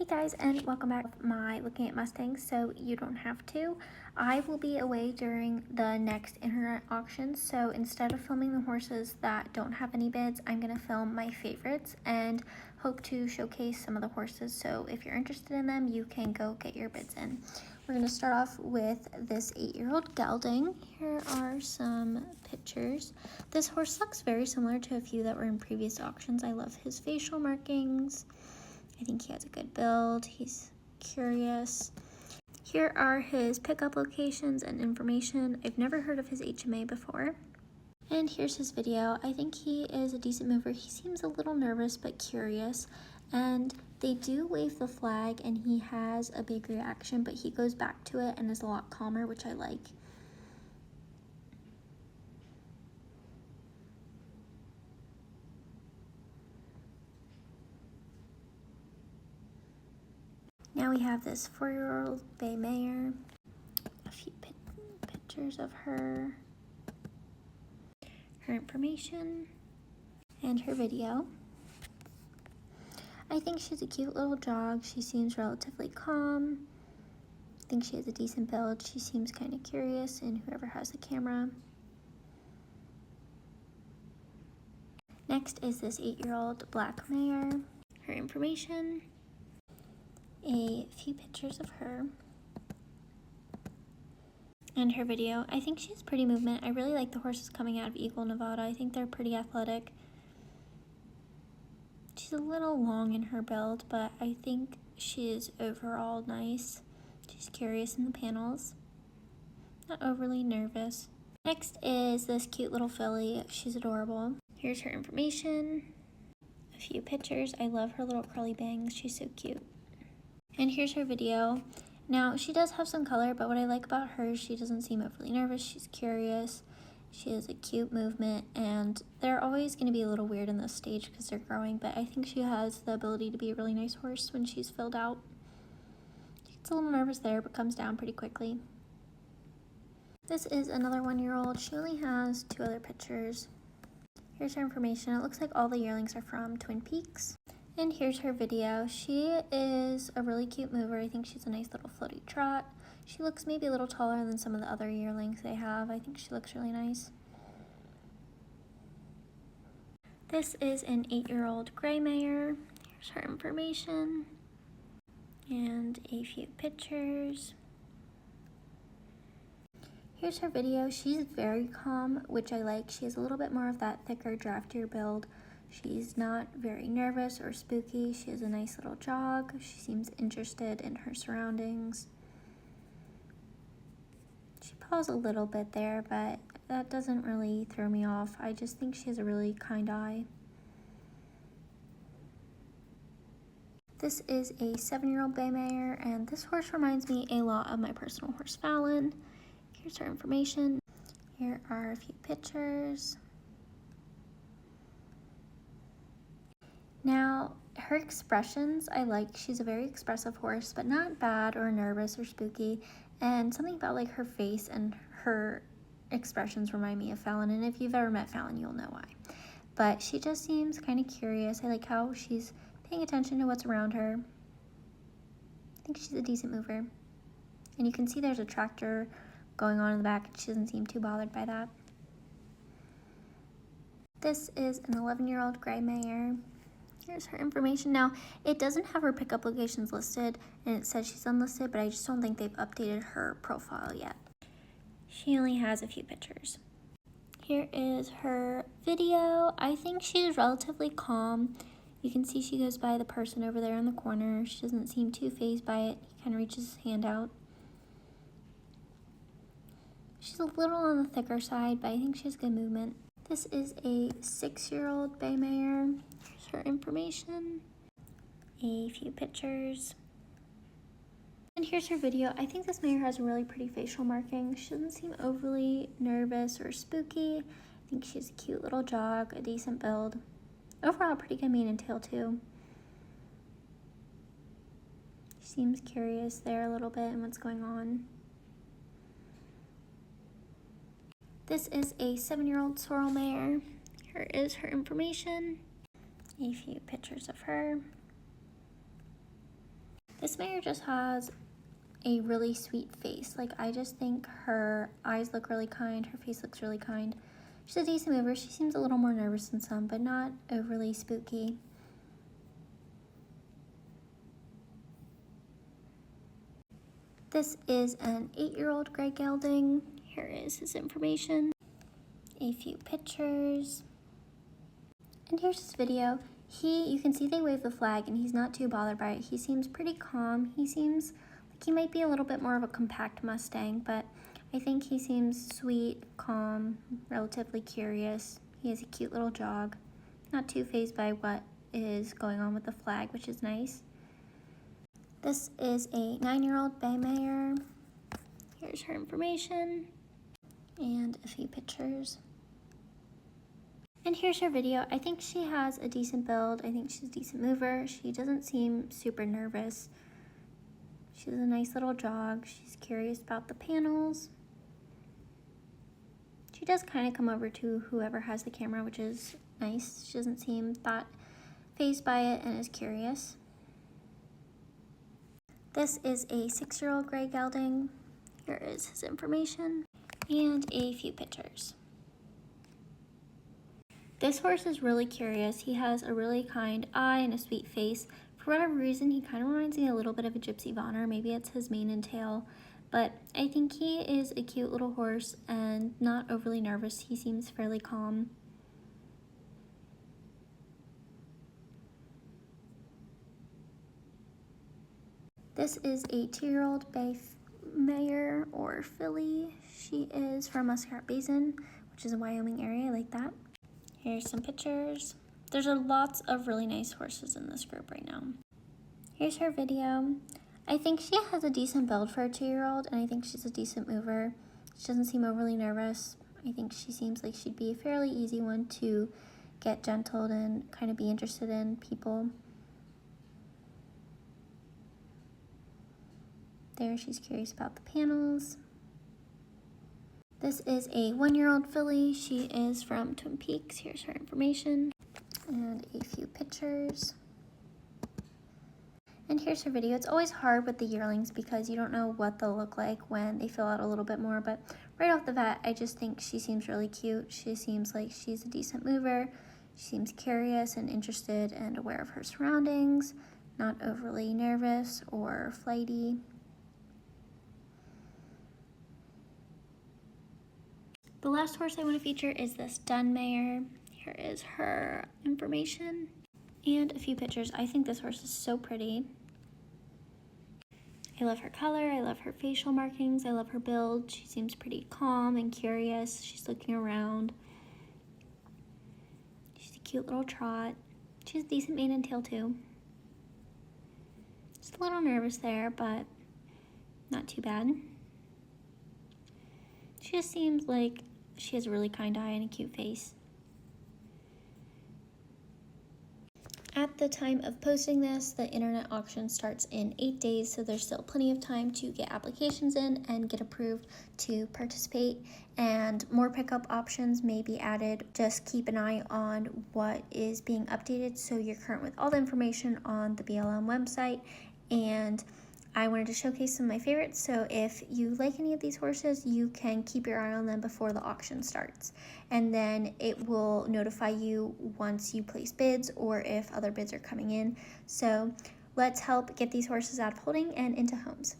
Hey guys, and welcome back to my looking at Mustangs so you don't have to. I will be away during the next internet auction, so instead of filming the horses that don't have any bids, I'm going to film my favorites and hope to showcase some of the horses. So if you're interested in them, you can go get your bids in. We're going to start off with this 8-year-old gelding. Here are some pictures. This horse looks very similar to a few that were in previous auctions. I love his facial markings. I think he has a good build. He's curious. Here are his pickup locations and information. I've never heard of his HMA before. And here's his video. I think he is a decent mover. He seems a little nervous but curious. And they do wave the flag and he has a big reaction, but he goes back to it and is a lot calmer, which I like. Now we have this 4-year-old bay mare, a few pictures of her information, and her video. I think she's a cute little jog. She seems relatively calm. I think she has a decent build. She seems kind of curious, and whoever has the camera. Next is this 8-year-old black mare, her information, a few pictures of her, and her video. I think she has pretty movement. I really like the horses coming out of Eagle, Nevada. I think they're pretty athletic. She's a little long in her build, but I think she is overall nice. She's curious in the panels, not overly nervous. Next is this cute little filly. She's adorable. Here's her information, a few pictures. I love her little curly bangs. She's so cute. And here's her video. Now, she does have some color, but what I like about her, she doesn't seem overly nervous. She's curious. She has a cute movement, and they're always going to be a little weird in this stage because they're growing, but I think she has the ability to be a really nice horse when she's filled out. She gets a little nervous there, but comes down pretty quickly. This is another 1-year-old. She only has 2 other pictures. Here's her information. It looks like all the yearlings are from Twin Peaks. And here's her video. She is a really cute mover. I think she's a nice little floaty trot. She looks maybe a little taller than some of the other yearlings they have. I think she looks really nice. This is an 8-year-old gray mare. Here's her information and a few pictures. Here's her video. She's very calm, which I like. She has a little bit more of that thicker, draftier build. She's not very nervous or spooky. She has a nice little jog. She seems interested in her surroundings. She paws a little bit there, but that doesn't really throw me off. I just think she has a really kind eye. This is a 7-year-old bay mare, and this horse reminds me a lot of my personal horse, Fallon. Here's her information. Here are a few pictures. Now, her expressions I like. She's a very expressive horse, but not bad or nervous or spooky. And something about like her face and her expressions remind me of Fallon. And if you've ever met Fallon, you'll know why. But she just seems kind of curious. I like how she's paying attention to what's around her. I think she's a decent mover. And you can see there's a tractor going on in the back. She doesn't seem too bothered by that. This is an 11-year-old gray mare. Here's her information. Now, it doesn't have her pickup locations listed, and it says she's unlisted, but I just don't think they've updated her profile yet. She only has a few pictures. Here is her video. I think she's relatively calm. You can see she goes by the person over there in the corner. She doesn't seem too fazed by it. He kind of reaches his hand out. She's a little on the thicker side, but I think she has good movement. This is a 6-year-old bay mare. Here's her information, a few pictures. And here's her video. I think this mare has a really pretty facial marking. She doesn't seem overly nervous or spooky. I think she has a cute little jog, a decent build. Overall, pretty good mane and tail too. She seems curious there a little bit and what's going on. This is a 7-year-old sorrel mare. Here is her information, a few pictures of her. This mare just has a really sweet face. Like, I just think her eyes look really kind, her face looks really kind. She's a decent mover. She seems a little more nervous than some, but not overly spooky. This is an 8-year-old Grey Gelding. Here is his information, a few pictures, and here's his video. You can see they wave the flag and he's not too bothered by it. He seems pretty calm. He seems like he might be a little bit more of a compact Mustang, but I think he seems sweet, calm, relatively curious. He has a cute little jog. Not too fazed by what is going on with the flag, which is nice. This is a 9-year-old bay mare. Here's her information and a few pictures. And here's her video. I think she has a decent build. I think she's a decent mover. She doesn't seem super nervous. She has a nice little jog. She's curious about the panels. She does kind of come over to whoever has the camera, which is nice. She doesn't seem that fazed by it and is curious. This is a 6-year-old Grey Gelding. Here is his information and a few pictures. This horse is really curious. He has a really kind eye and a sweet face. For whatever reason, he kind of reminds me a little bit of a Gypsy Vonner. Maybe it's his mane and tail, but I think he is a cute little horse and not overly nervous. He seems fairly calm. This is a 2-year-old bay mare or filly. She is from Muskrat Basin, which is a Wyoming area. I like that. Here's some pictures. There's lots of really nice horses in this group right now. Here's her video. I think she has a decent build for a 2-year-old, and I think she's a decent mover. She doesn't seem overly nervous. I think she seems like she'd be a fairly easy one to get gentled and kind of be interested in people. There, she's curious about the panels. This is a 1-year-old filly. She is from Twin Peaks. Here's her information and a few pictures. And here's her video. It's always hard with the yearlings because you don't know what they'll look like when they fill out a little bit more, but right off the bat, I just think she seems really cute. She seems like she's a decent mover. She seems curious and interested and aware of her surroundings, not overly nervous or flighty. The last horse I want to feature is this dun mare. Here is her information and a few pictures. I think this horse is so pretty. I love her color, I love her facial markings, I love her build. She seems pretty calm and curious. She's looking around. She's a cute little trot. She has a decent mane and tail too. Just a little nervous there, but not too bad. She just seems like she has a really kind eye and a cute face. At the time of posting this, the internet auction starts in 8 days, so there's still plenty of time to get applications in and get approved to participate, and more pickup options may be added. Just keep an eye on what is being updated so you're current with all the information on the BLM website. And I wanted to showcase some of my favorites, so if you like any of these horses, you can keep your eye on them before the auction starts. And then it will notify you once you place bids or if other bids are coming in. So let's help get these horses out of holding and into homes.